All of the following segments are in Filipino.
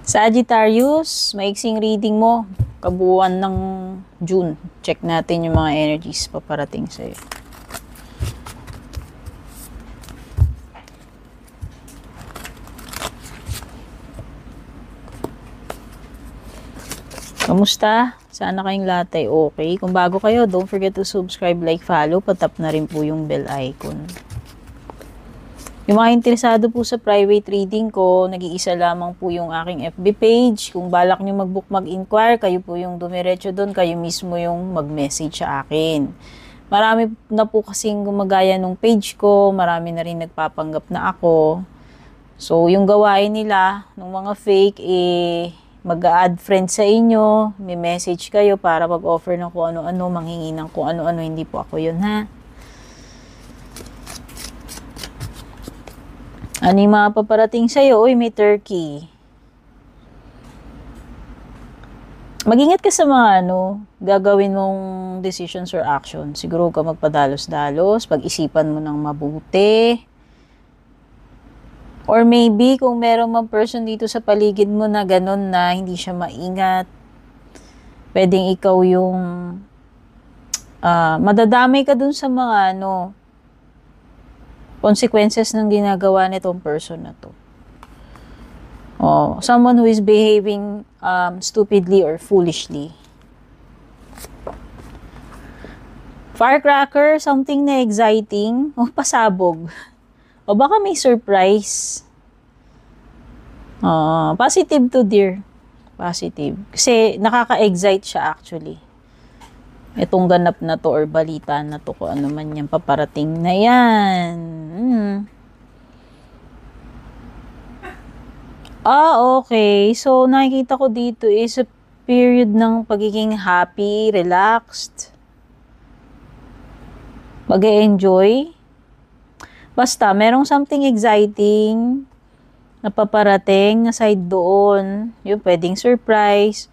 Sagittarius, maiksing reading mo. Kabuuan ng June. Check natin yung mga energies paparating sa'yo. Kamusta? Sana kayong lahat ay okay. Kung bago kayo, don't forget to subscribe, like, follow. Patap na rin po yung bell icon. Yung mga interesado po sa private reading ko, nag-iisa lamang po yung aking FB page. Kung balak nyo mag-book, mag-inquire, kayo po yung dumiretso doon, kayo mismo yung mag-message sa akin. Marami na po kasing gumagaya nung page ko, marami na rin nagpapanggap na ako. So, yung gawain nila, ng mga fake, mag-add friends sa inyo, may message kayo para mag-offer ng kung ano-ano, manghingi ng kung ano-ano, hindi po ako yun, ha? Ano yung mga paparating sa'yo? Uy, may turkey. Mag-ingat ka sa mga gagawin mong decisions or action. Siguro ka magpadalos-dalos, pag-isipan mo ng mabuti. Or maybe, kung meron mang person dito sa paligid mo na ganun na hindi siya maingat, pwedeng ikaw yung madadamay ka dun sa mga consequences ng ginagawa nitong person na to. Someone who is behaving stupidly or foolishly. Firecracker, something na exciting. Pasabog. O baka may surprise. Positive to dear. Positive. Kasi nakaka-excite siya actually. Itong ganap na to or balita na to, kung ano man yan paparating na yan. Okay. So, nakikita ko dito is a period ng pagiging happy, relaxed, mag-e-enjoy. Basta, merong something exciting na paparating aside doon. Yung pwedeng surprise.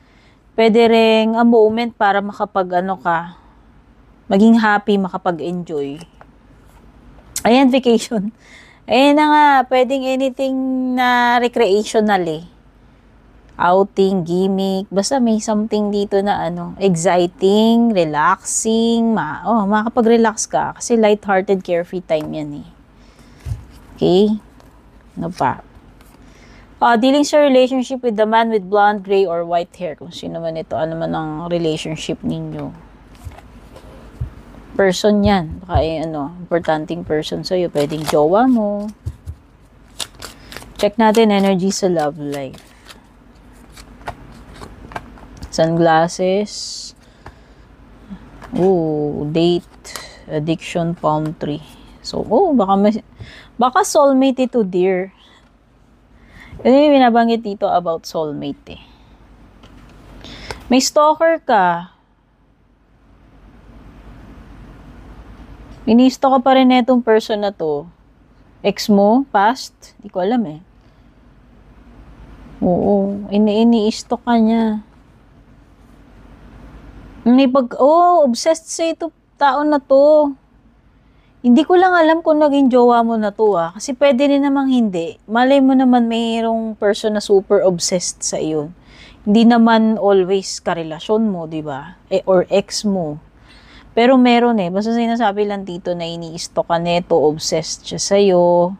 Pwede ring a moment para maging happy, makapag-enjoy. Ayan, vacation. Ayan na nga, pwedeng anything na recreational Outing, gimmick, basta may something dito na exciting, relaxing, makapag-relax ka. Kasi light-hearted, carefree time yan Okay? Ano pa? Dealing sa relationship with the man with blonde, gray, or white hair. Kung sino man ito, ano man ang relationship ninyo. Person yan. Baka importanteng person sa'yo. Pwedeng jowa mo. Check natin energy sa love life. Sunglasses. Date. Addiction, palm tree. So, baka soulmate ito, dear. Kasi yung binabanggit dito about soulmate May stalker ka. Ini-stalk ka pa rin itong person na to. Ex mo? Past? Hindi ko alam ini-stalk ka niya. Obsessed sa ito tao na to. Hindi ko lang alam kung naging jowa mo na to Kasi pwede rin namang hindi. Malay mo naman mayroong person na super obsessed sa iyo. Hindi naman always karelasyon mo, di ba? Or ex mo. Pero meron Basta sinasabi lang dito na ini-stalk ka neto, obsessed siya sa'yo.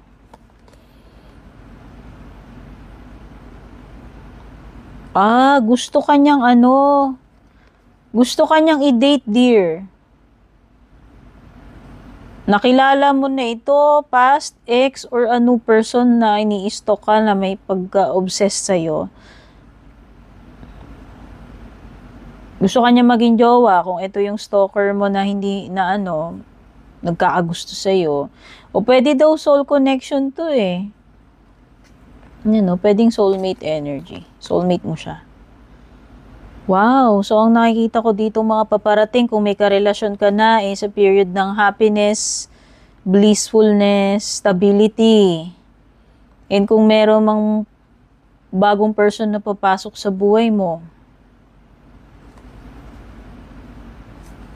Gusto kanyang i-date, dear. Nakilala mo na ito, past, ex, or person na ini-stalk ka na may pagka-obsessed sa'yo. Gusto kanya maging jowa kung ito yung stalker mo na hindi na nagkakagusto sa'yo. O pwede daw soul connection to pwedeng soulmate energy. Soulmate mo siya. Wow! So, ang nakikita ko dito mga paparating, kung may karelasyon ka na, sa period ng happiness, blissfulness, stability. And kung meron mang bagong person na papasok sa buhay mo,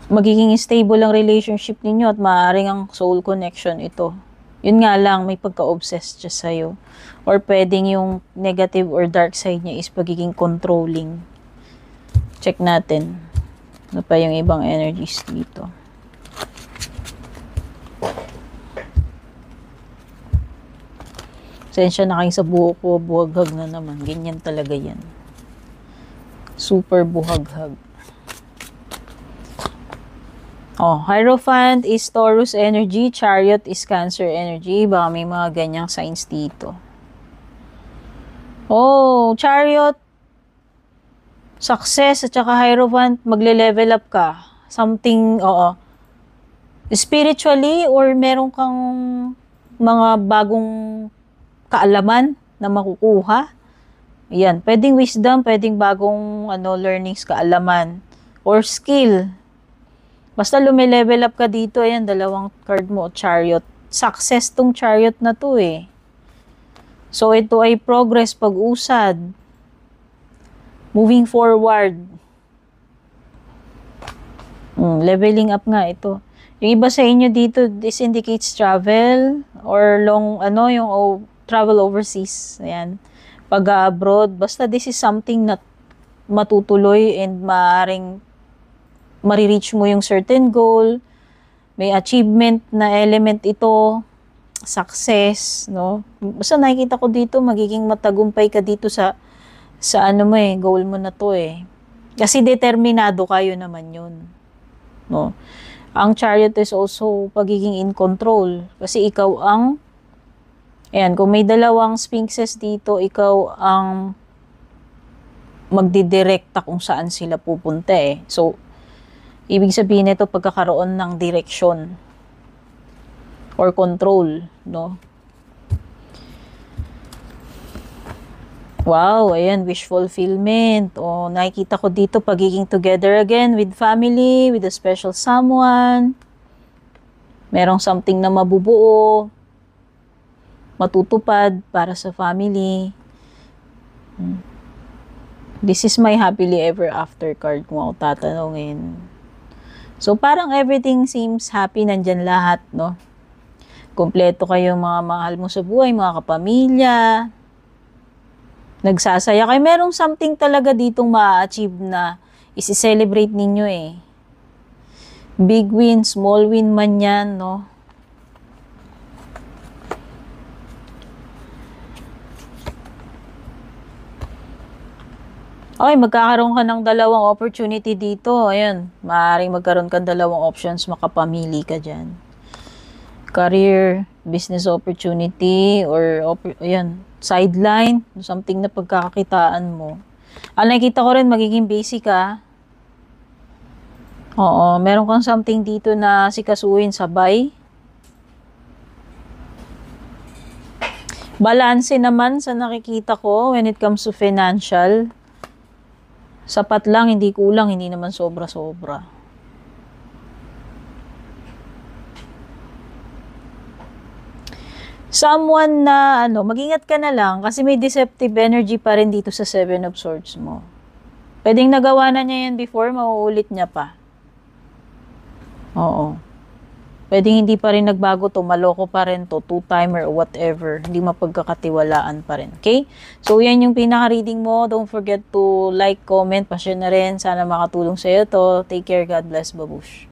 magiging stable ang relationship ninyo at maaaring ang soul connection ito. Yun nga lang, may pagka-obsessed siya sa'yo. Or pwedeng yung negative or dark side niya is pagiging controlling. Check natin. Ano pa yung ibang energies dito? Sensya na kayo sa buhok ko, buhaghag na naman. Ganyan talaga yan. Super buhaghag. Oh, Hierophant is Taurus energy, Chariot is Cancer energy. Baka may mga ganyang signs dito. Oh, Chariot, success, at saka Hierophant, magle-level up ka. Something, oo. Spiritually, or meron kang mga bagong kaalaman na makukuha. Yan, pwedeng wisdom, pwedeng bagong learnings, kaalaman, or skill. Basta lume-level up ka dito, ayan, dalawang card mo, Chariot. Success tong Chariot na to eh. So, ito ay progress, pag-usad. Moving forward. Leveling up nga ito. Yung iba sa inyo dito, this indicates travel or long, travel overseas. Ayan. Pag-abroad. Basta this is something na matutuloy and maaaring marireach mo yung certain goal. May achievement na element ito. Success, no? Basta nakikita ko dito, magiging matagumpay ka dito sa goal mo na to eh. Kasi determinado kayo naman yun. No? Ang Chariot is also pagiging in control. Kasi ikaw ang, ayan, kung may dalawang sphinxes dito, ikaw ang magdidirekta kung saan sila pupunta eh. So, ibig sabihin nito pagkakaroon ng direksyon or control, no? Wow, ayan, wish fulfillment. O, nakikita ko dito pagiging together again with family, with a special someone. Merong something na mabubuo, matutupad para sa family. This is my happily ever after card kung ako tatanungin. So, parang everything seems happy, nandyan lahat, no? Kompleto kayo mga mahal mo sa buhay, mga kapamilya. Nagsasaya kayo. Merong something talaga ditong ma-achieve na isi-celebrate ninyo eh. Big win, small win man yan, no? Okay, magkakaroon ka ng dalawang opportunity dito. Ayan, maaaring magkaroon ka ng dalawang options, makapamili ka dyan. Career, business opportunity, or ayan, sideline, something na pagkakakitaan mo. Nakikita ko rin, magiging busy ka. Oo, meron kang something dito na sikasuhin sabay. Balanse naman sa nakikita ko when it comes to financial. Sapat lang, hindi kulang, hindi naman sobra-sobra. Someone na, mag-ingat ka na lang kasi may deceptive energy pa rin dito sa Seven of Swords mo. Pwedeng nagawa na niya yan before, mauulit niya pa. Oo. Pwedeng hindi pa rin nagbago to, maloko pa rin to, two-timer or whatever. Hindi mapagkakatiwalaan pa rin. Okay? So, yan yung pinaka-reading mo. Don't forget to like, comment, pa-share na rin. Sana makatulong sa'yo to. Take care. God bless. Babush.